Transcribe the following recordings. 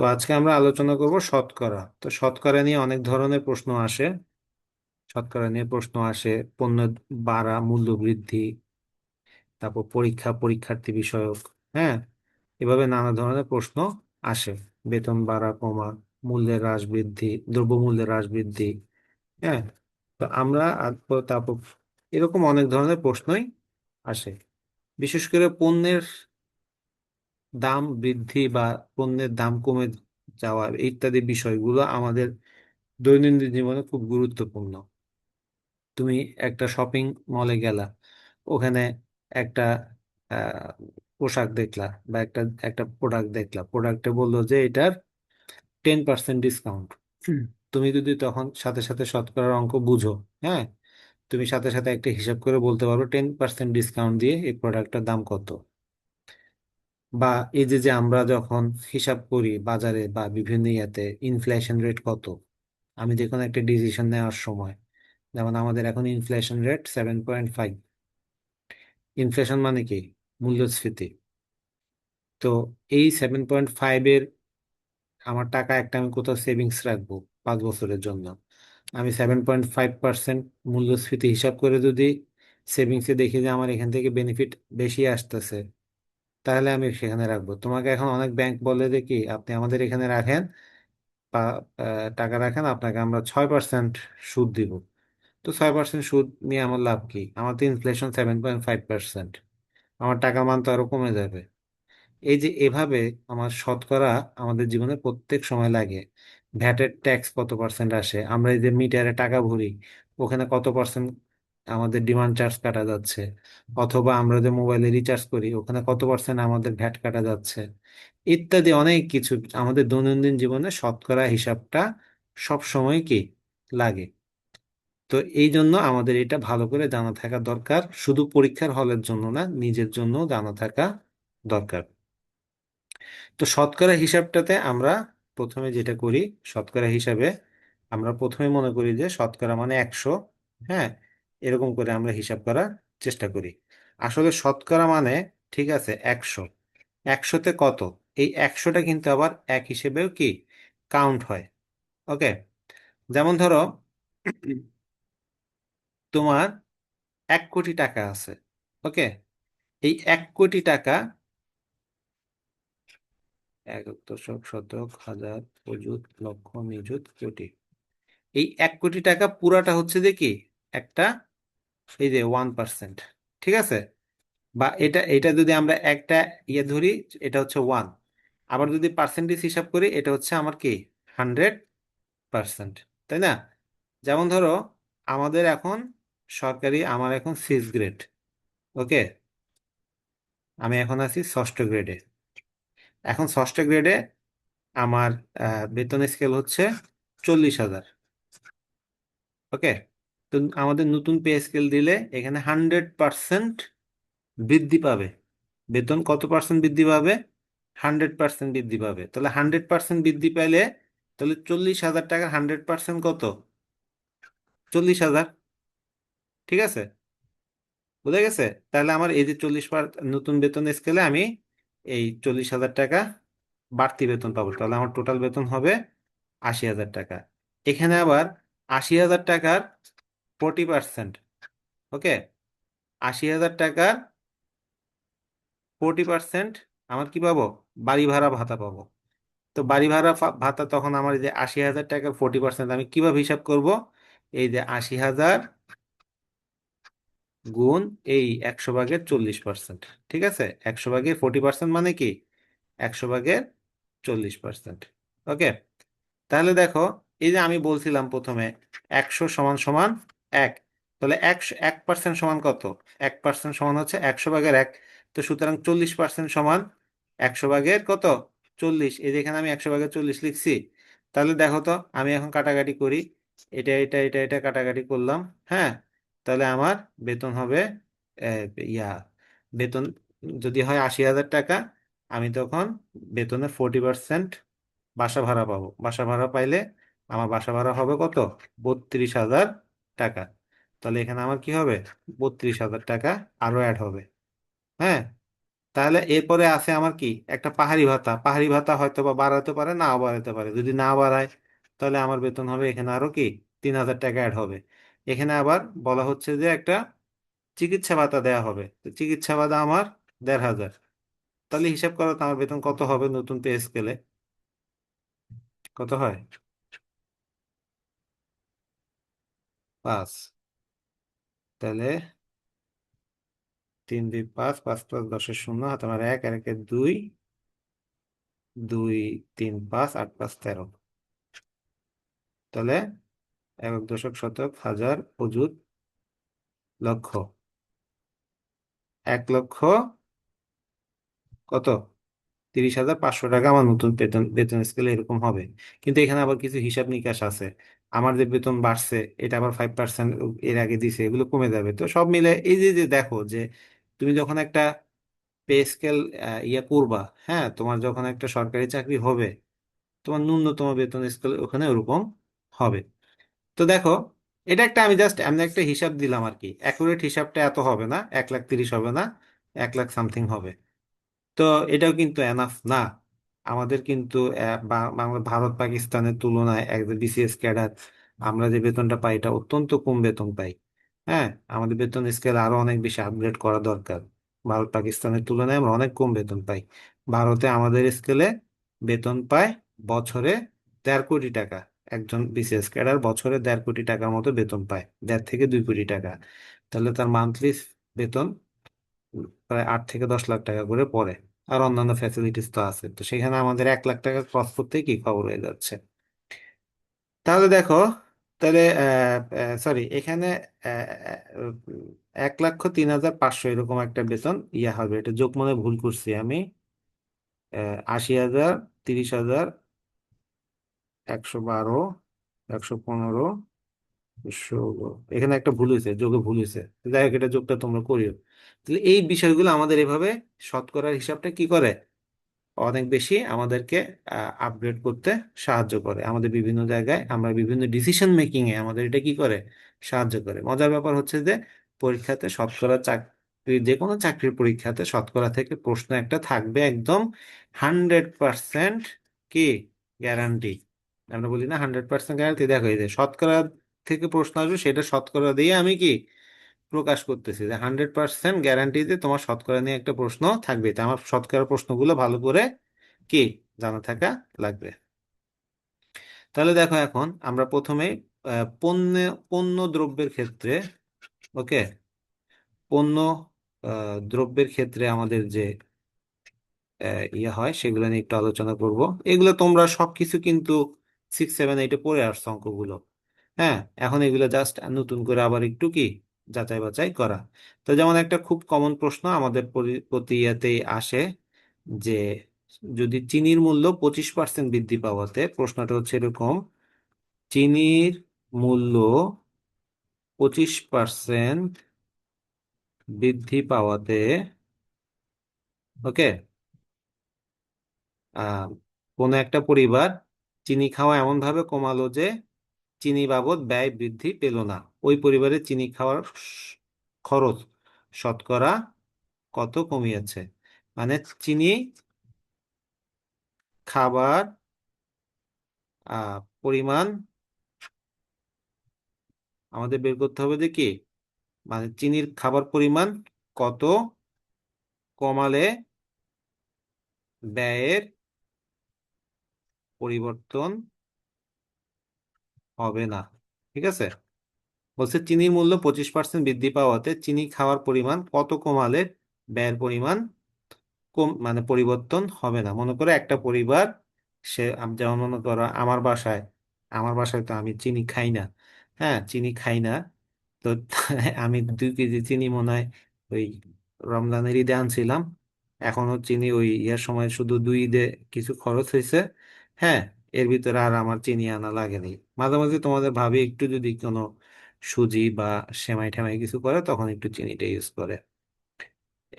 তো আজকে আমরা আলোচনা করব শতকরা। তো শতকরা নিয়ে অনেক ধরনের প্রশ্ন আসে। শতকরা নিয়ে প্রশ্ন আসে পণ্য বাড়া, মূল্য বৃদ্ধি, তারপর পরীক্ষার্থী বিষয়ক। হ্যাঁ, এভাবে নানা ধরনের প্রশ্ন আসে। বেতন বাড়া কমা, মূল্যের হ্রাস বৃদ্ধি, দ্রব্যমূল্যের হ্রাস বৃদ্ধি। হ্যাঁ, তো আমরা তারপর এরকম অনেক ধরনের প্রশ্নই আসে। বিশেষ করে পণ্যের দাম বৃদ্ধি বা পণ্যের দাম কমে যাওয়া ইত্যাদি বিষয়গুলো আমাদের দৈনন্দিন জীবনে খুব গুরুত্বপূর্ণ। তুমি একটা শপিং মলে গেলা, ওখানে একটা আহ, পোশাক দেখলা বা একটা একটা প্রোডাক্ট দেখলা, প্রোডাক্টে বললো যে এটার 10% ডিসকাউন্ট। তুমি যদি তখন সাথে সাথে শতকরার অঙ্ক বুঝো, হ্যাঁ, তুমি সাথে সাথে একটা হিসাব করে বলতে পারো 10% ডিসকাউন্ট দিয়ে এই প্রোডাক্টটার দাম কত। বা এই যে যে আমরা যখন হিসাব করি বাজারে বা বিভিন্ন ইয়াতে ইনফ্লেশন রেট কত, আমি যে কোনো একটা ডিসিশন নেওয়ার সময়, যেমন আমাদের এখন ইনফ্লেশন রেট 7.5। ইনফ্লেশন মানে কি? মূল্যস্ফীতি। তো এই 7.5-এর আমার টাকা একটা আমি কোথাও সেভিংস রাখবো 5 বছরের জন্য, আমি 7.5% মূল্যস্ফীতি হিসাব করে যদি সেভিংসে দেখি যে আমার এখান থেকে বেনিফিট বেশি আসতেছে, তাহলে আমি সেখানে রাখবো। তোমাকে এখন অনেক ব্যাংক বলে যে কি আপনি আমাদের এখানে রাখেন বা টাকা রাখেন, আপনাকে আমরা 6% সুদ দিব। তো 6% সুদ নিয়ে আমার লাভ কি? আমার তো ইনফ্লেশন 7.5%, আমার টাকার মান তো আরো কমে যাবে। এই যে এভাবে আমার শতকরা আমাদের জীবনে প্রত্যেক সময় লাগে। ভ্যাটের ট্যাক্স কত পার্সেন্ট আসে, আমরা এই যে মিটারে টাকা ভরি, ওখানে কত পার্সেন্ট আমাদের ডিমান্ড চার্জ কাটা যাচ্ছে, অথবা আমরা যে মোবাইলে রিচার্জ করি ওখানে কত পার্সেন্ট আমাদের ভ্যাট কাটা যাচ্ছে, ইত্যাদি অনেক কিছু আমাদের দৈনন্দিন জীবনে শতকরা হিসাবটা সব সময় কি লাগে। তো এই জন্য আমাদের এটা ভালো করে জানা থাকা দরকার, শুধু পরীক্ষার হলের জন্য না, নিজের জন্য জানা থাকা দরকার। তো শতকরা হিসাবটাতে আমরা প্রথমে যেটা করি, শতকরা হিসাবে আমরা প্রথমে মনে করি যে শতকরা মানে 100। হ্যাঁ, এরকম করে আমরা হিসাব করার চেষ্টা করি। আসলে শতকরা মানে, ঠিক আছে, 100। 100-তে কত? এই 100টা কিন্তু আবার এক হিসেবেও কি কাউন্ট হয়। ওকে, যেমন ধরো তোমার 1 কোটি টাকা আছে। ওকে, এই 1 কোটি টাকা, এক দশক, শতক, হাজার, অযুত, লক্ষ, নিযুত, কোটি, এই 1 কোটি টাকা পুরাটা হচ্ছে যে কি একটা, এই যে 1%। ঠিক আছে, বা এটা এটা যদি আমরা একটা ইয়ে ধরি, এটা হচ্ছে 1। আবার যদি পার্সেন্টেজ হিসাব করি, এটা হচ্ছে আমার কি 100%। তাই না? যেমন ধরো আমাদের এখন সরকারি, আমার এখন 6 গ্রেড। ওকে, আমি এখন আছি ষষ্ঠ গ্রেডে। এখন ষষ্ঠ গ্রেডে আমার বেতন স্কেল হচ্ছে 40,000। ওকে, তো আমাদের নতুন পে স্কেল দিলে এখানে 100% বৃদ্ধি পাবে। বেতন কত পার্সেন্ট বৃদ্ধি পাবে? 100% বৃদ্ধি পাবে। তাহলে 100% বৃদ্ধি পাইলে, তাহলে 40,000 টাকার 100% কত? 40,000। ঠিক আছে, বুঝা গেছে? তাহলে আমার এই যে নতুন বেতন স্কেলে আমি এই 40,000 টাকা বাড়তি বেতন পাবো, তাহলে আমার টোটাল বেতন হবে 80,000 টাকা। এখানে আবার 80,000 টাকার 40%। ওকে, 80,000 টাকার 40% আমার কি পাবো? বাড়ি ভাড়া ভাতা পাবো। তো বাড়ি ভাড়া ভাতা তখন আমার এই যে 80,000 টাকার 40% আমি কিভাবে হিসাব করব? এই যে 80,000 গুণ এই 100/40%। ঠিক আছে, 100/40% মানে কি 100/40%। ওকে, তাহলে দেখো, এই যে আমি বলছিলাম প্রথমে 100 সমান সমান 1, তাহলে 1% সমান কত? 1% সমান হচ্ছে 100/1। তো সুতরাং 40% সমান 100/, কত? 40। এই যে এখানে আমি 100/40 লিখছি। তাহলে দেখো তো, আমি এখন কাটাকাটি করি, এটা এটা এটা এটা কাটাকাটি করলাম। হ্যাঁ, তাহলে আমার বেতন হবে আহ, ইয়া বেতন যদি হয় 80,000 টাকা, আমি তখন বেতনের 40% বাসা ভাড়া পাবো। বাসা ভাড়া পাইলে আমার বাসা ভাড়া হবে কত? 32,000 টাকা। তাহলে এখানে আমার কি হবে? 32,000 টাকা আরো অ্যাড হবে। হ্যাঁ, তাহলে এরপরে আছে আমার কি একটা পাহাড়ি ভাতা। পাহাড়ি ভাতা হয়তো বা বাড়াতে পারে, নাও বাড়াতে পারে। যদি না বাড়ায় তাহলে আমার বেতন হবে এখানে আরো কি 3,000 টাকা অ্যাড হবে। এখানে আবার বলা হচ্ছে যে একটা চিকিৎসা ভাতা দেয়া হবে, তো চিকিৎসা ভাতা আমার 1,500। তাহলে হিসাব করো তো আমার বেতন কত হবে নতুন পে স্কেলে, কত হয়? 5। তাহলে 3 2 5, 5 5 10 শূন্য, হাতে আমার 1 আর 1 2, 2 3 5 8 5 13। তাহলে একক দশক শতক হাজার অযুত লক্ষ, 1 লক্ষ কত 30,500 টাকা আমার নতুন বেতন, বেতন স্কেলে এরকম হবে। কিন্তু এখানে আবার কিছু হিসাব নিকাশ আছে। আমার যে বেতন বাড়ছে এটা আবার 5% এর আগে দিছে, এগুলো কমে যাবে। তো সব মিলে এই যে যে দেখো যে তুমি যখন একটা পে স্কেল ইয়ে করবা, হ্যাঁ, তোমার যখন একটা সরকারি চাকরি হবে, তোমার ন্যূনতম বেতন স্কেল ওখানে ওরকম হবে। তো দেখো, এটা একটা আমি জাস্ট এমনি একটা হিসাব দিলাম আর কি। অ্যাকুরেট হিসাবটা এত হবে না, 1,30,000 হবে না, 1,00,000 সামথিং হবে। তো এটাও কিন্তু এনাফ না। আমাদের কিন্তু ভারত পাকিস্তানের তুলনায় একজন বিসিএস ক্যাডার আমরা যে বেতনটা পাই এটা অত্যন্ত কম বেতন পাই। হ্যাঁ, আমাদের বেতন স্কেল আরো অনেক বেশি আপগ্রেড করা দরকার। ভারত পাকিস্তানের তুলনায় আমরা অনেক কম বেতন পাই। ভারতে আমাদের স্কেলে বেতন পায় বছরে 1.5 কোটি টাকা। একজন বিসিএস ক্যাডার বছরে 1.5 কোটি টাকার মতো বেতন পায়, 1.5 থেকে 2 কোটি টাকা। তাহলে তার মান্থলি বেতন প্রায় 8 থেকে 10 লাখ টাকা করে পড়ে। আর অন্যান্য ফ্যাসিলিটিস তো আছে, তো সেখানে আমাদের 1,00,000 টাকা ক্রস করতে কি খবর হয়ে যাচ্ছে। তাহলে দেখো, তাহলে সরি এখানে 1,03,500 এরকম একটা বেতন ইয়া হবে। এটা যোগ মনে ভুল করছি আমি। 80,000, 30,000, 112, 115, 16। এখানে একটা ভুল হয়েছে, যোগে ভুল হয়েছে। যাই হোক, এটা যোগটা তোমরা করিও। তাহলে এই বিষয়গুলো আমাদের এভাবে শতকরার হিসাবটা কি করে অনেক বেশি আমাদেরকে আপগ্রেড করতে সাহায্য করে। আমাদের বিভিন্ন জায়গায় আমরা বিভিন্ন ডিসিশন মেকিং এ আমাদের এটা কি করে সাহায্য করে। মজার ব্যাপার হচ্ছে যে পরীক্ষাতে শতকরা চাকরি, যে কোনো চাকরির পরীক্ষাতে শতকরা থেকে প্রশ্ন একটা থাকবে একদম 100% কি গ্যারান্টি। আমরা বলি না 100% গ্যারান্টি, দেখো এই যে শতকরা থেকে প্রশ্ন আসবে সেটা শতকরা দিয়ে আমি কি প্রকাশ করতেছি যে 100% গ্যারান্টিতে তোমার শতকরা নিয়ে একটা প্রশ্ন থাকবে। তো আমার শতকরা প্রশ্নগুলো ভালো করে কি জানা থাকা লাগবে। তাহলে দেখো, এখন আমরা প্রথমে পণ্য পণ্য দ্রব্যের ক্ষেত্রে, ওকে, পণ্য দ্রব্যের ক্ষেত্রে আমাদের যে ইয়ে হয় সেগুলো নিয়ে একটু আলোচনা করব। এগুলো তোমরা সবকিছু কিন্তু 6 7 8 পড়ে আসছো অঙ্কগুলো। হ্যাঁ, এখন এগুলো জাস্ট নতুন করে আবার একটু কি যাচাই বাছাই করা। তো যেমন একটা খুব কমন প্রশ্ন আমাদের প্রতি ইয়েতেই আসে যে যদি চিনির মূল্য 25% বৃদ্ধি পাওয়াতে, প্রশ্নটা হচ্ছে এরকম, চিনির মূল্য 25% বৃদ্ধি পাওয়াতে, ওকে, আহ কোনো একটা পরিবার চিনি খাওয়া এমন ভাবে কমালো যে চিনি বাবদ ব্যয় বৃদ্ধি পেল না। ওই পরিবারের চিনি খাওয়ার খরচ শতকরা কত কমিয়েছে। মানে চিনি খাবার পরিমাণ আমাদের বের করতে হবে যে কি, মানে চিনির খাবার পরিমাণ কত কমালে ব্যয়ের পরিবর্তন হবে না। ঠিক আছে, বলছে চিনির মূল্য 25% বৃদ্ধি পাওয়াতে চিনি খাওয়ার পরিমাণ কত কমালে ব্যয়ের পরিমাণ কম মানে পরিবর্তন হবে না। মনে করো একটা পরিবার, সে যেমন মনে করো আমার বাসায় তো আমি চিনি খাই না। হ্যাঁ, চিনি খাই না। তো আমি 2 কেজি চিনি মনে হয় ওই রমজানের ঈদে আনছিলাম। এখনো চিনি ওই ইয়ার সময় শুধু 2 ঈদে কিছু খরচ হয়েছে। হ্যাঁ, এর ভিতরে আর আমার চিনি আনা লাগেনি। মাঝে মাঝে তোমাদের ভাবি একটু যদি কোনো সুজি বা সেমাই টেমাই কিছু করে তখন একটু চিনিটা ইউজ করে।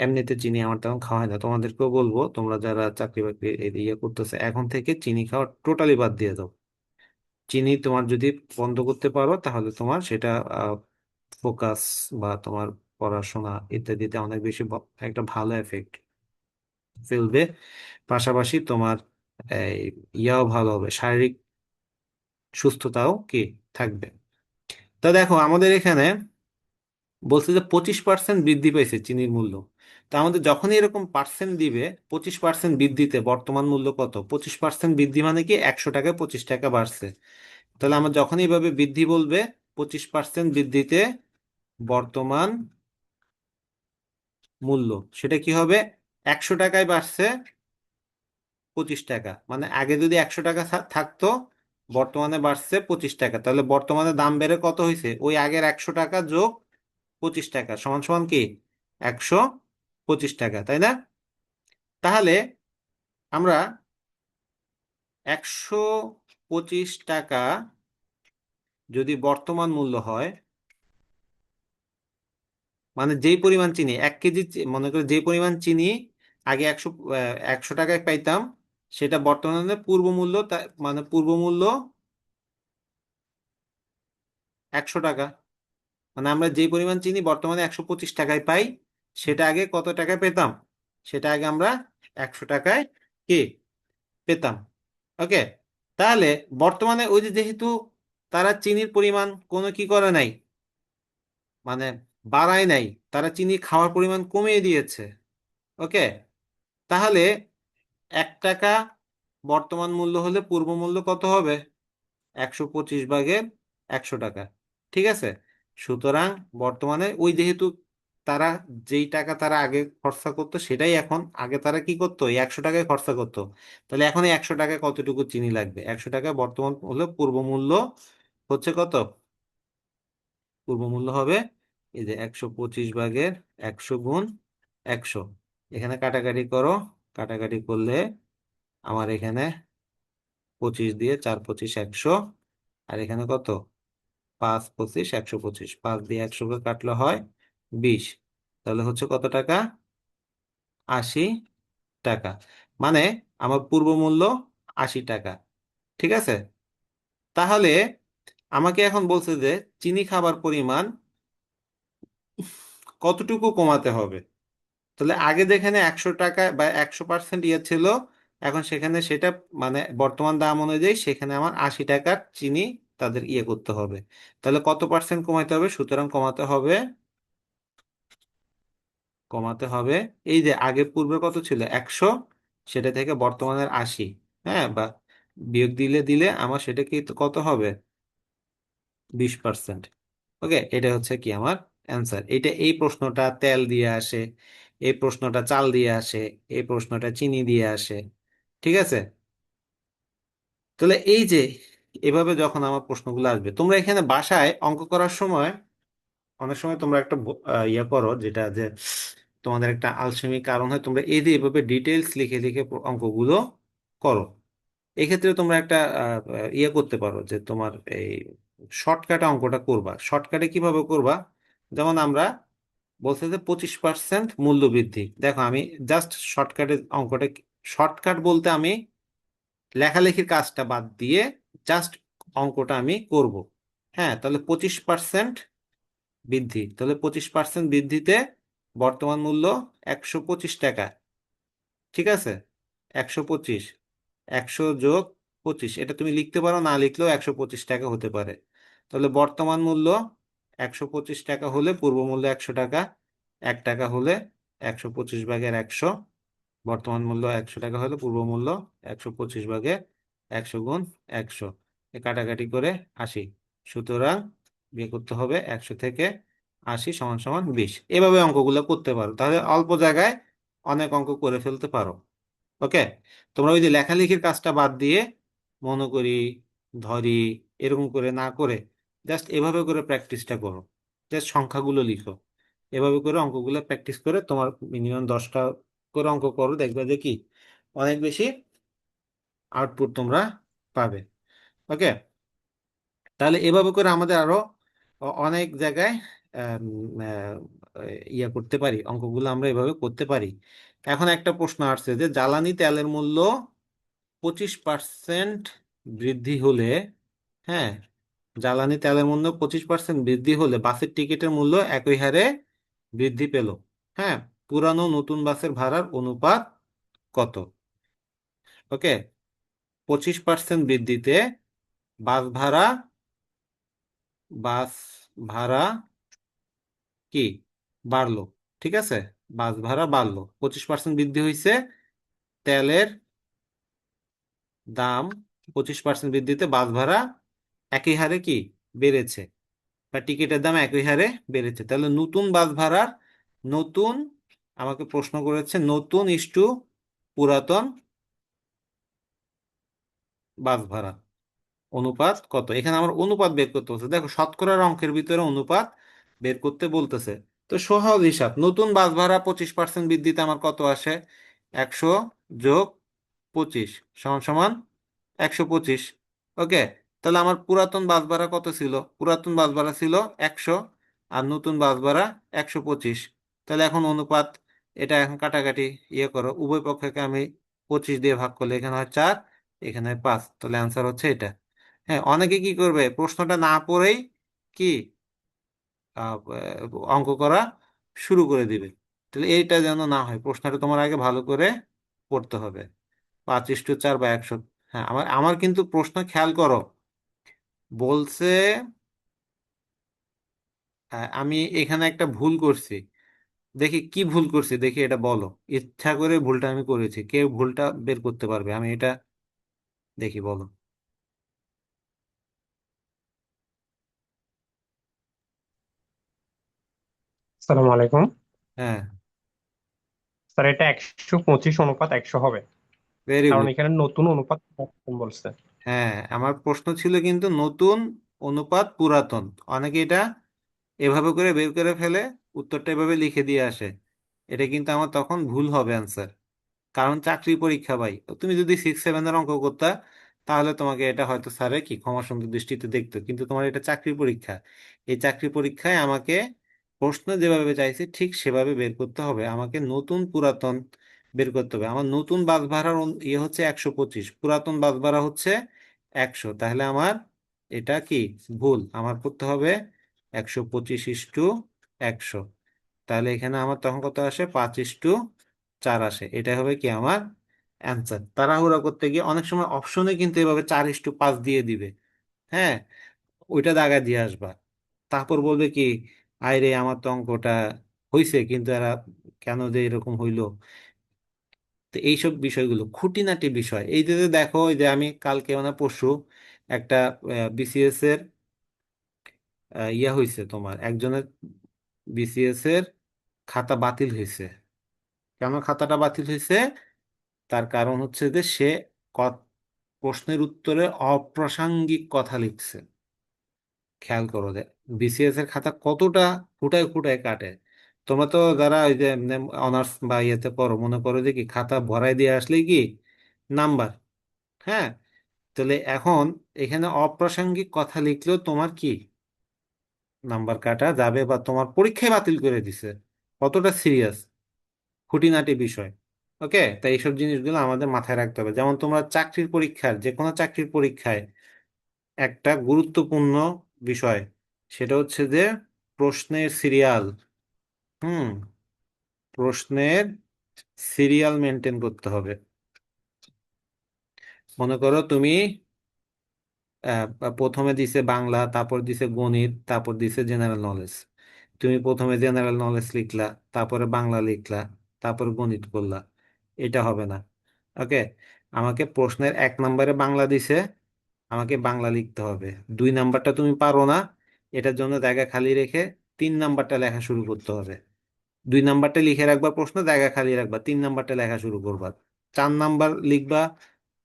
এমনিতে চিনি আমার তেমন খাওয়া হয় না। তোমাদেরকেও বলবো, তোমরা যারা চাকরি বাকরি এই ইয়ে করতেছে এখন থেকে চিনি খাওয়া টোটালি বাদ দিয়ে দাও। চিনি তোমার যদি বন্ধ করতে পারো তাহলে তোমার সেটা ফোকাস বা তোমার পড়াশোনা ইত্যাদিতে অনেক বেশি একটা ভালো এফেক্ট ফেলবে, পাশাপাশি তোমার এই ইয়াও ভালো হবে, শারীরিক সুস্থতাও কি থাকবে। তা দেখো আমাদের এখানে বলছে যে 25% বৃদ্ধি পেয়েছে চিনির মূল্য। তা আমাদের যখনই এরকম পার্সেন্ট দিবে, 25% বৃদ্ধিতে বর্তমান মূল্য কত, 25% বৃদ্ধি মানে কি 100 টাকায় 25 টাকা বাড়ছে। তাহলে আমরা যখনই এভাবে বৃদ্ধি বলবে, 25% বৃদ্ধিতে বর্তমান মূল্য, সেটা কি হবে, 100 টাকায় বাড়ছে 25 টাকা, মানে আগে যদি 100 টাকা থাকতো, বর্তমানে বাড়ছে 25 টাকা, তাহলে বর্তমানে দাম বেড়ে কত হয়েছে, ওই আগের 100 টাকা যোগ 25 টাকা সমান সমান কি 125 টাকা, তাই না? তাহলে আমরা 125 টাকা যদি বর্তমান মূল্য হয়, মানে যেই পরিমাণ চিনি 1 কেজি মনে করে যেই পরিমাণ চিনি আগে 100 টাকায় পাইতাম, সেটা বর্তমানে পূর্ব মূল্য মানে পূর্ব মূল্য 100 টাকা। মানে আমরা যেই পরিমাণ চিনি বর্তমানে 125 টাকায় পাই, সেটা আগে কত টাকায় পেতাম, সেটা আগে আমরা 100 টাকায় কি পেতাম। ওকে, তাহলে বর্তমানে ওই যে যেহেতু তারা চিনির পরিমাণ কোনো কি করে নাই, মানে বাড়ায় নাই, তারা চিনি খাওয়ার পরিমাণ কমিয়ে দিয়েছে। ওকে, তাহলে 1 টাকা বর্তমান মূল্য হলে পূর্ব মূল্য কত হবে, 125/100 টাকা। ঠিক আছে, সুতরাং বর্তমানে ওই যেহেতু তারা যেই টাকা তারা আগে খরচা করতো, সেটাই এখন, আগে তারা কি করতো, এই 100 টাকায় খরচা করতো, তাহলে এখন এই 100 টাকায় কতটুকু চিনি লাগবে, 100 টাকা বর্তমান হলে পূর্ব মূল্য হচ্ছে কত, পূর্ব মূল্য হবে এই যে 125/100 গুণ 100। এখানে কাটাকাটি করো, কাটাকাটি করলে আমার এখানে 25 দিয়ে 4 25 100, আর এখানে কত, 5 25 125, 5 দিয়ে 100কে কাটলে হয় 20, তাহলে হচ্ছে কত টাকা, 80 টাকা। মানে আমার পূর্ব মূল্য 80 টাকা। ঠিক আছে, তাহলে আমাকে এখন বলছে যে চিনি খাবার পরিমাণ কতটুকু কমাতে হবে। তাহলে আগে যেখানে 100 টাকা বা 100% ইয়ে ছিল, এখন সেখানে সেটা মানে বর্তমান দাম অনুযায়ী সেখানে আমার 80 টাকার চিনি তাদের ইয়ে করতে হবে। তাহলে কত পার্সেন্ট কমাতে হবে, সুতরাং কমাতে হবে এই যে আগে পূর্বে কত ছিল 100, সেটা থেকে বর্তমানের 80, হ্যাঁ, বা বিয়োগ দিলে দিলে আমার সেটা কি কত হবে, 20%। ওকে, এটা হচ্ছে কি আমার অ্যান্সার। এটা এই প্রশ্নটা তেল দিয়ে আসে, এই প্রশ্নটা চাল দিয়ে আসে, এই প্রশ্নটা চিনি দিয়ে আসে। ঠিক আছে, তাহলে এই যে এভাবে যখন আমার প্রশ্নগুলো আসবে, তোমরা এখানে বাসায় অঙ্ক করার সময় অনেক সময় তোমরা একটা ইয়ে করো, যেটা যে তোমাদের একটা আলসেমি কারণ হয়, তোমরা এই যে এভাবে ডিটেলস লিখে লিখে অঙ্কগুলো করো। এক্ষেত্রে তোমরা একটা ইয়ে করতে পারো যে তোমার এই শর্টকাটে অঙ্কটা করবা। শর্টকাটে কিভাবে করবা, যেমন আমরা বলছে যে 25% মূল্য বৃদ্ধি, দেখো আমি জাস্ট শর্টকাটে অঙ্কটা, শর্টকাট বলতে আমি লেখালেখির কাজটা বাদ দিয়ে জাস্ট অঙ্কটা আমি করব। হ্যাঁ, তাহলে 25% বৃদ্ধি, তাহলে 25% বৃদ্ধিতে বর্তমান মূল্য 125 টাকা। ঠিক আছে, 125, 100 যোগ 25, এটা তুমি লিখতে পারো, না লিখলেও 125 টাকা হতে পারে। তাহলে বর্তমান মূল্য 125 টাকা হলে পূর্ব মূল্য 100 টাকা, 1 টাকা হলে 125/100, বর্তমান মূল্য 100 টাকা হলে পূর্ব মূল্য 125/100 গুণ 100, এ কাটাকাটি করে 80, সুতরাং বিয়ে করতে হবে 100 থেকে 80 সমান সমান 20। এভাবে অঙ্কগুলো করতে পারো, তাহলে অল্প জায়গায় অনেক অঙ্ক করে ফেলতে পারো। ওকে, তোমরা ওই যে লেখালেখির কাজটা বাদ দিয়ে মনে করি, ধরি, এরকম করে না করে জাস্ট এভাবে করে প্র্যাকটিসটা করো, জাস্ট সংখ্যাগুলো লিখো, এভাবে করে অঙ্কগুলো প্র্যাকটিস করে তোমার মিনিমাম 10টা করে অঙ্ক করো, দেখবে যে কি অনেক বেশি আউটপুট তোমরা পাবে। ওকে, তাহলে এভাবে করে আমাদের আরো অনেক জায়গায় আম, ইয়া করতে পারি, অঙ্কগুলো আমরা এভাবে করতে পারি। এখন একটা প্রশ্ন আসছে যে জ্বালানি তেলের মূল্য 25% বৃদ্ধি হলে, হ্যাঁ, জ্বালানি তেলের মূল্য 25% বৃদ্ধি হলে বাসের টিকিটের মূল্য একই হারে বৃদ্ধি পেল। হ্যাঁ, পুরানো নতুন বাসের ভাড়ার অনুপাত কত? ওকে, 25% বৃদ্ধিতে বাস ভাড়া, বাস ভাড়া কি বাড়লো? ঠিক আছে, বাস ভাড়া বাড়লো, 25% বৃদ্ধি হয়েছে। তেলের দাম 25% বৃদ্ধিতে বাস ভাড়া একই হারে কি বেড়েছে, বা টিকিটের দাম একই হারে বেড়েছে। তাহলে নতুন বাস ভাড়ার, নতুন, আমাকে প্রশ্ন করেছে নতুন ইস্টু পুরাতন বাস ভাড়া অনুপাত কত। এখানে আমার অনুপাত বের করতে বলছে। দেখো, শতকরার অঙ্কের ভিতরে অনুপাত বের করতে বলতেছে। তো সহজ হিসাব, নতুন বাস ভাড়া 25% বৃদ্ধিতে আমার কত আসে? 100 যোগ 25 সমান সমান 125। ওকে, তাহলে আমার পুরাতন বাস ভাড়া কত ছিল? পুরাতন বাস ভাড়া ছিল 100, আর নতুন বাস ভাড়া 125। তাহলে এখন অনুপাত, এটা এখন কাটাকাটি ইয়ে করো, উভয় পক্ষকে আমি 25 দিয়ে ভাগ করলে এখানে হয় 4, এখানে হয় 5। তাহলে অ্যান্সার হচ্ছে এটা। হ্যাঁ, অনেকে কি করবে, প্রশ্নটা না পড়েই কি অঙ্ক করা শুরু করে দিবে। তাহলে এইটা যেন না হয়, প্রশ্নটা তোমার আগে ভালো করে পড়তে হবে। 5:4 বা 100। হ্যাঁ, আমার আমার কিন্তু প্রশ্ন খেয়াল করো, বলছে আমি এখানে একটা ভুল করছি। দেখি কি ভুল করছি, দেখি এটা বলো। ইচ্ছা করে ভুলটা আমি করেছি, কেউ ভুলটা বের করতে পারবে, আমি এটা দেখি, বলো। আসসালামু আলাইকুম। হ্যাঁ, স্যার, এটা 125:100 হবে। ভেরি কারণ গুড। এখানে নতুন অনুপাত পুরাতন বলছে। হ্যাঁ, আমার প্রশ্ন ছিল কিন্তু নতুন অনুপাত পুরাতন। অনেকে এটা এভাবে করে বের করে ফেলে, উত্তরটা এভাবে লিখে দিয়ে আসে। এটা কিন্তু আমার তখন ভুল হবে অ্যান্সার। কারণ চাকরি পরীক্ষা ভাই, তুমি যদি 6-7 এর অঙ্ক করতা, তাহলে তোমাকে এটা হয়তো স্যারে কি ক্ষমা সুন্দর দৃষ্টিতে দেখতো, কিন্তু তোমার এটা চাকরি পরীক্ষা। এই চাকরি পরীক্ষায় আমাকে প্রশ্ন যেভাবে চাইছে ঠিক সেভাবে বের করতে হবে। আমাকে নতুন পুরাতন বের করতে হবে। আমার নতুন বাস ভাড়ার ইয়ে হচ্ছে 125, পুরাতন বাস ভাড়া হচ্ছে 100। তাহলে আমার এটা কি ভুল, আমার করতে হবে 125:100। তাহলে এখানে আমার তখন কত আসে? 5:4 আসে। এটা হবে কি আমার অ্যান্সার। তাড়াহুড়া করতে গিয়ে অনেক সময় অপশনে কিন্তু এভাবে 4:5 দিয়ে দিবে। হ্যাঁ, ওইটা দাগা দিয়ে আসবা। তারপর বলবে কি, আইরে আমার তো অঙ্কটা হইছে, কিন্তু এরা কেন যে এরকম হইলো। তো এইসব বিষয়গুলো খুঁটিনাটি বিষয়। এই যে যে দেখো, এই যে আমি কালকে মানে পরশু একটা বিসিএস এর ইয়া হয়েছে, তোমার একজনের বিসিএস এর খাতা বাতিল হয়েছে। কেন খাতাটা বাতিল হয়েছে? তার কারণ হচ্ছে যে সে ক- প্রশ্নের উত্তরে অপ্রাসঙ্গিক কথা লিখছে। খেয়াল করো যে বিসিএস এর খাতা কতটা ফুটায় ফুটায় কাটে। তোমরা তো যারা ওই যে অনার্স বা ইয়েতে পড়ো, মনে করো যে কি খাতা ভরাই দিয়ে আসলে কি নাম্বার। হ্যাঁ, তাহলে এখন এখানে অপ্রাসঙ্গিক কথা লিখলেও তোমার কি নাম্বার কাটা যাবে, বা তোমার পরীক্ষায় বাতিল করে দিছে। কতটা সিরিয়াস, খুঁটিনাটি বিষয়। ওকে, তাই এইসব জিনিসগুলো আমাদের মাথায় রাখতে হবে। যেমন তোমরা চাকরির পরীক্ষার, যে কোনো চাকরির পরীক্ষায় একটা গুরুত্বপূর্ণ বিষয়, সেটা হচ্ছে যে প্রশ্নের সিরিয়াল। হুম, প্রশ্নের সিরিয়াল মেনটেন করতে হবে। মনে করো তুমি প্রথমে দিছে বাংলা, তারপর দিছে গণিত, তারপর দিছে জেনারেল নলেজ। তুমি প্রথমে জেনারেল নলেজ লিখলা, তারপরে বাংলা লিখলা, তারপর গণিত করলা। এটা হবে না। ওকে, আমাকে প্রশ্নের 1 নম্বরে বাংলা দিছে, আমাকে বাংলা লিখতে হবে। 2 নাম্বারটা তুমি পারো না, এটার জন্য জায়গা খালি রেখে 3 নাম্বারটা লেখা শুরু করতে হবে। 2 নাম্বারটা লিখে রাখবা, প্রশ্ন জায়গা খালি রাখবা, 3 নাম্বারটা লেখা শুরু করবা। 4 নাম্বার লিখবা।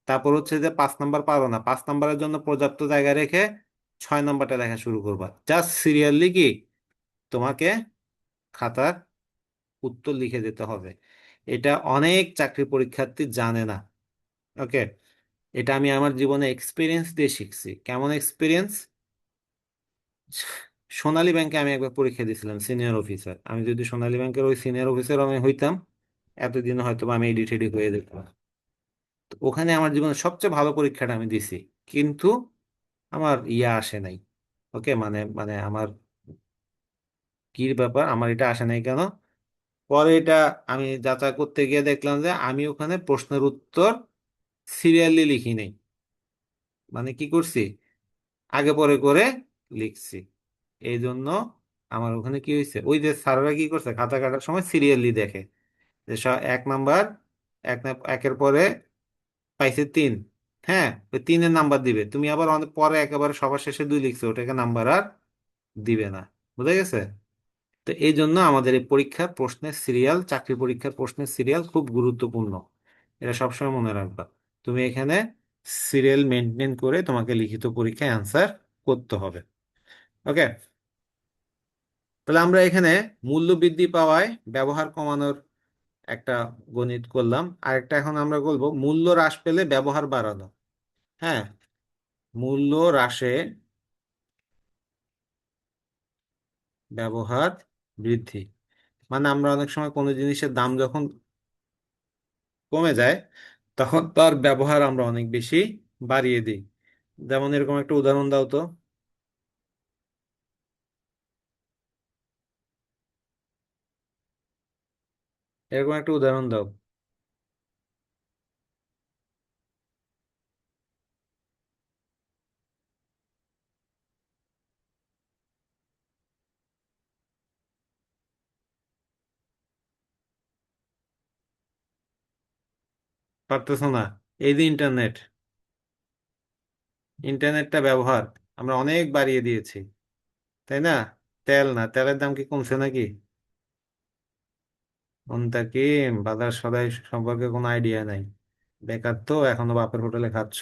তারপর হচ্ছে যে 5 নাম্বার পারো না, 5 নাম্বারের জন্য পর্যাপ্ত জায়গা রেখে 6 নাম্বারটা লেখা শুরু করবা। জাস্ট সিরিয়ালি কি তোমাকে খাতার উত্তর লিখে যেতে হবে। এটা অনেক চাকরি পরীক্ষার্থী জানে না। ওকে, এটা আমি আমার জীবনে এক্সপিরিয়েন্স দিয়ে শিখছি। কেমন এক্সপিরিয়েন্স? সোনালী ব্যাংকে আমি একবার পরীক্ষা দিয়েছিলাম, সিনিয়র অফিসার। আমি যদি সোনালী ব্যাংকের ওই সিনিয়র অফিসার আমি হইতাম, এতদিন হয়তো বা আমি এডিট এডিট হয়ে যেতাম। তো ওখানে আমার জীবনের সবচেয়ে ভালো পরীক্ষাটা আমি দিছি, কিন্তু আমার ইয়া আসে নাই। ওকে, মানে মানে আমার কি ব্যাপার, আমার এটা আসে নাই কেন? পরে এটা আমি যাচাই করতে গিয়ে দেখলাম যে আমি ওখানে প্রশ্নের উত্তর সিরিয়ালি লিখি নাই। মানে কি করছি, আগে পরে করে লিখছি। এই জন্য আমার ওখানে কি হয়েছে, ওই যে স্যাররা কি করছে খাতা কাটার সময় সিরিয়ালি দেখে যে এক নাম্বার, একের পরে পাইছে 3, হ্যাঁ ওই 3-এর নাম্বার দিবে। তুমি আবার অনেক পরে একেবারে সবার শেষে 2 লিখছো, ওটাকে নাম্বার আর দিবে না। বুঝা গেছে? তো এই জন্য আমাদের এই পরীক্ষার প্রশ্নের সিরিয়াল, চাকরি পরীক্ষার প্রশ্নের সিরিয়াল খুব গুরুত্বপূর্ণ। এটা সবসময় মনে রাখবা। তুমি এখানে সিরিয়াল মেনটেন করে তোমাকে লিখিত পরীক্ষায় অ্যান্সার করতে হবে। ওকে, তাহলে আমরা এখানে মূল্য বৃদ্ধি পাওয়ায় ব্যবহার কমানোর একটা গণিত করলাম। আরেকটা এখন আমরা বলবো মূল্য হ্রাস পেলে ব্যবহার বাড়ানো। হ্যাঁ, মূল্য হ্রাসে ব্যবহার বৃদ্ধি, মানে আমরা অনেক সময় কোনো জিনিসের দাম যখন কমে যায় তখন তার ব্যবহার আমরা অনেক বেশি বাড়িয়ে দিই। যেমন এরকম একটা উদাহরণ দাও তো। এরকম একটা উদাহরণ দাও। পারতেছো না? এই যে ইন্টারনেট, ইন্টারনেটটা ব্যবহার আমরা অনেক বাড়িয়ে দিয়েছি, তাই না? তেল না, তেলের দাম কি কমছে নাকি? কোনটা কি, বাজার সদাই সম্পর্কে কোনো আইডিয়া নাই। বেকার তো, এখনো বাপের হোটেলে খাচ্ছ,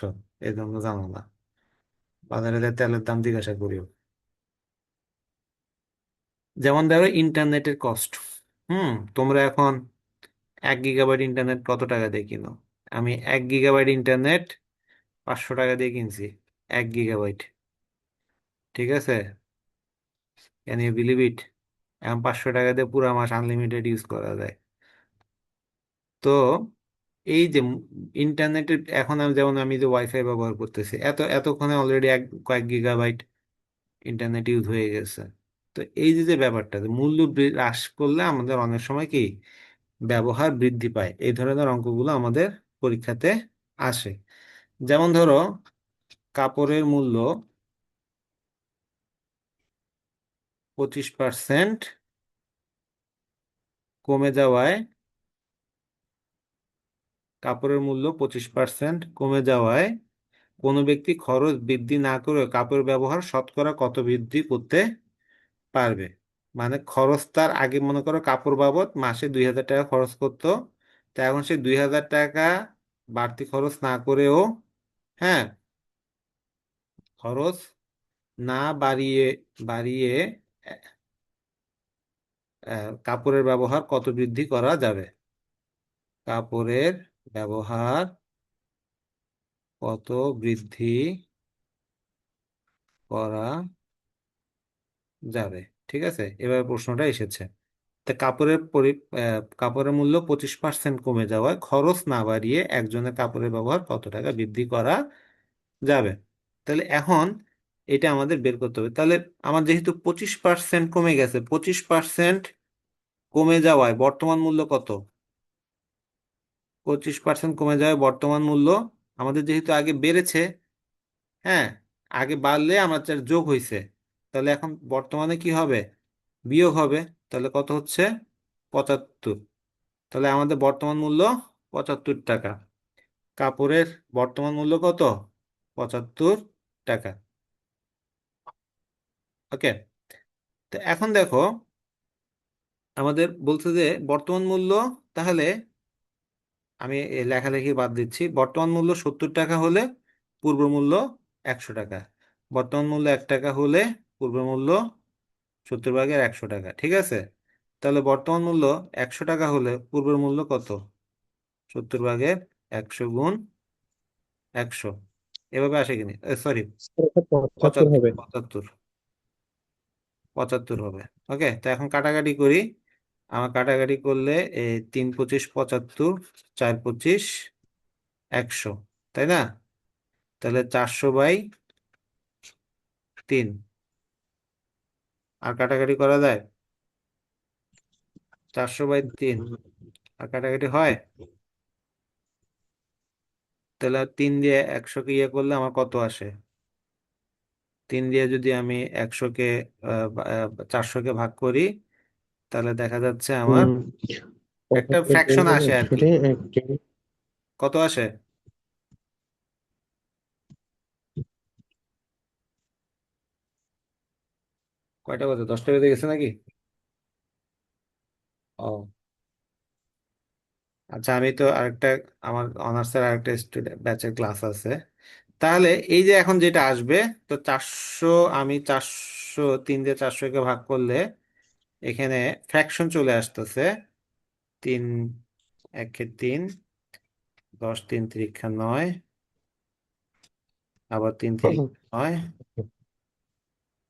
এই জন্য জানো না। বাজারে যে তেলের দাম জিজ্ঞাসা করিও। যেমন ধরো ইন্টারনেটের কস্ট। তোমরা এখন 1 GB ইন্টারনেট কত টাকা দিয়ে কিনো? আমি 1 GB ইন্টারনেট 500 টাকা দিয়ে কিনছি। 1 GB, ঠিক আছে? Can you believe it? এখন 500 টাকা দিয়ে পুরো মাস আনলিমিটেড ইউজ করা যায়। তো এই যে ইন্টারনেটের, এখন আমি যেমন আমি যে ওয়াইফাই ব্যবহার করতেছি, এতক্ষণে অলরেডি কয়েক গিগাবাইট ইন্টারনেট ইউজ হয়ে গেছে। তো এই যে যে ব্যাপারটা, যে মূল্য হ্রাস করলে আমাদের অনেক সময় কি ব্যবহার বৃদ্ধি পায়, এই ধরনের অঙ্কগুলো আমাদের পরীক্ষাতে আসে। যেমন ধরো কাপড়ের মূল্য 25% কমে যাওয়ায়, কাপড়ের মূল্য 25% কমে যাওয়ায় কোনো ব্যক্তি খরচ বৃদ্ধি না করে কাপড় ব্যবহার শতকরা কত বৃদ্ধি করতে পারবে। মানে খরচ তার আগে মনে করো কাপড় বাবদ মাসে 2,000 টাকা খরচ করতো, তা এখন সে 2,000 টাকা বাড়তি খরচ না করেও, হ্যাঁ, খরচ না বাড়িয়ে বাড়িয়ে কাপড়ের ব্যবহার কত বৃদ্ধি করা যাবে। কাপড়ের ব্যবহার কত বৃদ্ধি করা যাবে। ঠিক আছে, এবার প্রশ্নটা এসেছে। তা কাপড়ের মূল্য 25% কমে যাওয়ায় খরচ না বাড়িয়ে একজনের কাপড়ের ব্যবহার কত টাকা বৃদ্ধি করা যাবে। তাহলে এখন এটা আমাদের বের করতে হবে। তাহলে আমার যেহেতু 25% কমে গেছে, 25% কমে যাওয়ায় বর্তমান মূল্য কত? 25% কমে যাওয়ায় বর্তমান মূল্য আমাদের যেহেতু আগে বেড়েছে, হ্যাঁ, আগে বাড়লে আমার যোগ হয়েছে, তাহলে এখন বর্তমানে কি হবে, বিয়োগ হবে। তাহলে কত হচ্ছে? 75। তাহলে আমাদের বর্তমান মূল্য 75 টাকা। কাপড়ের বর্তমান মূল্য কত? 75 টাকা। ওকে, তো এখন দেখো আমাদের বলছে যে বর্তমান মূল্য, তাহলে আমি এই লেখালেখি বাদ দিচ্ছি। বর্তমান মূল্য 70 টাকা হলে পূর্ব মূল্য 100 টাকা। বর্তমান মূল্য 1 টাকা হলে পূর্ব মূল্য 70 ভাগের 100 টাকা। ঠিক আছে, তাহলে বর্তমান মূল্য 100 টাকা হলে পূর্বের মূল্য কত? 70 ভাগের 100 গুণ 100। এভাবে আসে কিনি, সরি, এটা 75 পঁচাত্তর হবে। পঁচাত্তর 75 হবে। ওকে, তো এখন কাটাকাটি করি। আমার কাটাকাটি করলে 3 × 25 = 75, 4 × 25 = 100, তাই না? তাহলে 400/3। আর কাটাকাটি করা যায়? 400/3 আর কাটাকাটি হয়। তাহলে 3 দিয়ে 100-কে ইয়ে করলে আমার কত আসে? 3 দিয়ে যদি আমি 100-কে 400-কে ভাগ করি, তাহলে দেখা যাচ্ছে আমার হুম, একটা পঁচাত্তর ফ্র্যাকশন গুণ আসে আর কি। 100 একটি। কত আসে? কয়টা বাজে? 10টা বেজে গেছে নাকি? ও আচ্ছা, আমি তো আরেকটা, আমার অনার্সের আরেকটা স্টুডেন্ট ব্যাচের ক্লাস আছে। তাহলে এই যে এখন যেটা আসবে, তো 400, আমি 400, 3 দিয়ে 400-কে ভাগ করলে এখানে ফ্র্যাকশন চলে আসতেছে। 3 একে 3, 10 3 তিরিক্ষা 9, আবার 3 তিরিক্ষা 9,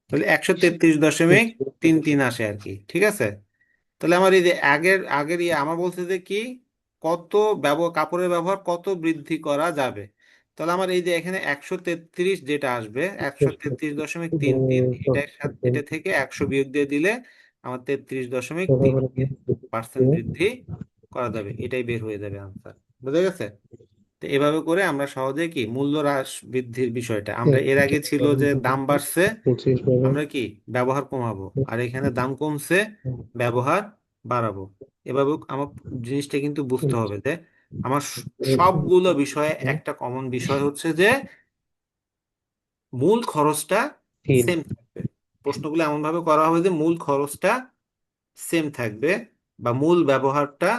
তাহলে 133.33 আসে আর কি। ঠিক আছে। তাহলে আমার এই যে আগের আগের ইয়ে আমার বলছে যে কি, কত কাপড়ের ব্যবহার কত বৃদ্ধি করা যাবে। তাহলে আমার এই যে এখানে 133 যেটা আসবে, 133.33, এটা থেকে 100 বিয়োগ দিয়ে দিলে আমার 33.33% বৃদ্ধি করা যাবে, এটাই বের হয়ে যাবে আনসার। বুঝা গেছে? তো এভাবে করে আমরা সহজে কি মূল্য হ্রাস বৃদ্ধির বিষয়টা, আমরা এর আগে ছিল যে দাম বাড়ছে, 25 আমরা কি ব্যবহার কমাবো, আর এখানে দাম কমছে, ব্যবহার বাড়াবো। এভাবে আমার জিনিসটা কিন্তু বুঝতে হবে যে আমার সবগুলো বিষয়ে একটা কমন বিষয় হচ্ছে যে মূল খরচটা তিন। সেম থাকবে। প্রশ্নগুলো এমন ভাবে করা হবে যে মূল খরচটা সেম থাকবে, বা মূল ব্যবহারটা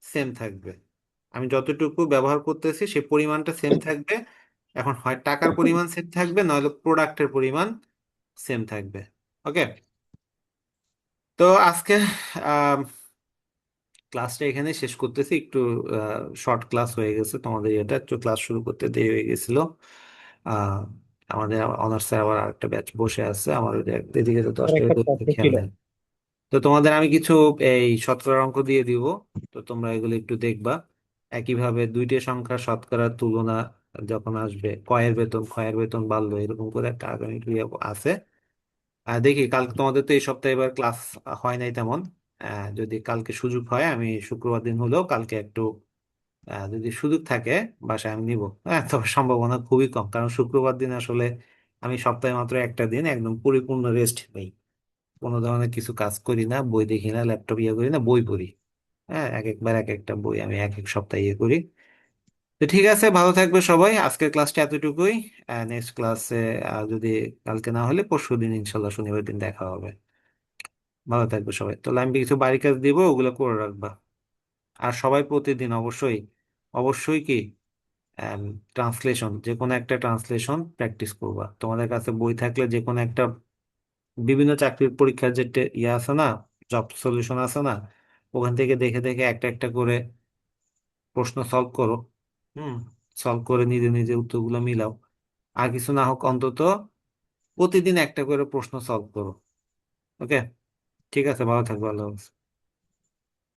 সেম থাকবে। আমি যতটুকু ব্যবহার করতেছি সে পরিমাণটা সেম থাকবে। এখন হয় টাকার পরিমাণ সেম থাকবে, নয়তো প্রোডাক্টের পরিমাণ সেম থাকবে। ওকে। তো আজকে ক্লাসটা এখানে শেষ করতেছি। একটু শর্ট ক্লাস হয়ে গেছে, তোমাদের এটা একটু ক্লাস শুরু করতে দেরি হয়ে গেছিল। আহ, আমাদের অনার্সের আবার আরেকটা ব্যাচ বসে আছে, আমার এদিকে তো আর 10টা একটা প্রশ্ন খেয়াল ছিল। নেই। তো তোমাদের আমি কিছু এই শতকরা অঙ্ক দিয়ে দিব, তো তোমরা এগুলো একটু দেখবা। একইভাবে দুইটি সংখ্যার শতকরা তুলনা যখন আসবে, ক্ষয়ের বেতন বাড়লো, এরকম করে একটা আগামী ক্রিয়া আছে। দেখি কালকে, তোমাদের তো এই সপ্তাহে এবার ক্লাস হয় নাই তেমন। যদি কালকে সুযোগ হয়, আমি শুক্রবার দিন হলেও কালকে একটু, যদি সুযোগ থাকে বাসায় আমি নিব। হ্যাঁ, তবে সম্ভাবনা খুবই কম, কারণ শুক্রবার দিন আসলে আমি সপ্তাহে মাত্র একটা দিন একদম পরিপূর্ণ রেস্ট নেই। কোনো ধরনের কিছু কাজ করি না, বই দেখি না, ল্যাপটপ ইয়ে করি না, বই পড়ি। হ্যাঁ, এক একবার এক একটা বই আমি এক এক সপ্তাহে ইয়ে করি। তো ঠিক আছে, ভালো থাকবে সবাই। আজকের ক্লাসটা এতটুকুই। নেক্সট ক্লাসে যদি কালকে না হলে পরশুদিন ইনশাল্লাহ শনিবার দিন দেখা হবে। ভালো থাকবে সবাই। তাহলে আমি কিছু বাড়ি কাজ দিব, ওগুলো করে রাখবা। আর সবাই প্রতিদিন অবশ্যই অবশ্যই কি ট্রান্সলেশন, যে কোনো একটা ট্রান্সলেশন প্র্যাকটিস করবা। তোমাদের কাছে বই থাকলে যে কোনো একটা, বিভিন্ন চাকরির পরীক্ষার যে ইয়ে আছে না, জব সলিউশন আছে না, ওখান থেকে দেখে দেখে একটা একটা করে প্রশ্ন সলভ করো। হুম। সলভ করে নিজে নিজে উত্তরগুলো মিলাও। আর কিছু না হোক, অন্তত প্রতিদিন একটা করে প্রশ্ন সলভ করো। ওকে। ঠিক আছে, ভালো থাকবে, আল্লাহ হাফেজ।